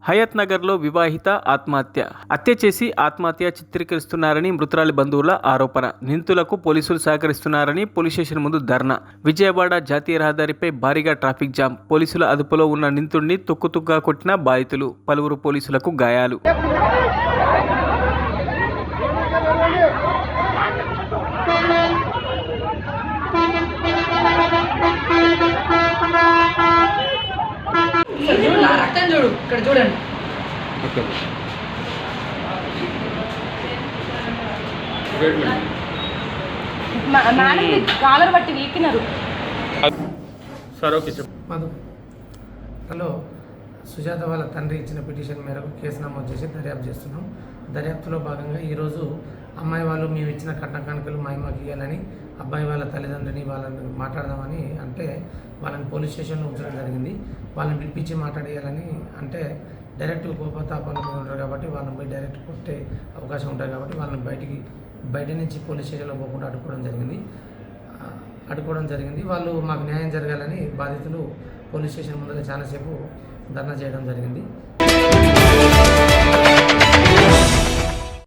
హయత్ నగర్లో వివాహిత ఆత్మహత్య. హత్య చేసి ఆత్మహత్య చిత్రీకరిస్తున్నారని మృతురాలి బంధువుల ఆరోపణ. నిందితులకు పోలీసులు సహకరిస్తున్నారని పోలీస్ స్టేషన్ ముందు ధర్నా. విజయవాడ జాతీయ రహదారిపై భారీగా ట్రాఫిక్ జామ్. పోలీసుల అదుపులో ఉన్న నిందితుడిని తుక్కుతుగ్గా కొట్టిన బాధితులు. పలువురు పోలీసులకు గాయాలు. చూడు ఇక్కడ చూడండి. మేడం కాలర్ బట్టి వీకినారు. హలో, సుజాత వాళ్ళ తండ్రి ఇచ్చిన పిటిషన్ మేరకు కేసు నమోదు చేసి దర్యాప్తు చేస్తున్నాం. దర్యాప్తులో భాగంగా ఈరోజు అమ్మాయి వాళ్ళు మేము ఇచ్చిన కట్న కానుకలు మా అమ్మకి ఇవ్వాలని అబ్బాయి వాళ్ళ తల్లిదండ్రులని వాళ్ళని మాట్లాడదామని అంటే వాళ్ళని పోలీస్ స్టేషన్లో ఉంచడం జరిగింది. వాళ్ళని పిలిపించి మాట్లాడేయాలని అంటే డైరెక్ట్ కోపతాపాలు ఉంటారు కాబట్టి వాళ్ళని పోయి డైరెక్ట్ కొట్టే అవకాశం ఉంటుంది కాబట్టి వాళ్ళని బయట నుంచి పోలీస్ స్టేషన్లో పోకుండా అడ్డుకోవడం జరిగింది. వాళ్ళు మాకు న్యాయం జరగాలని బాధితులు పోలీస్ స్టేషన్ ముందర చాలాసేపు ధర్నా చేయడం జరిగింది.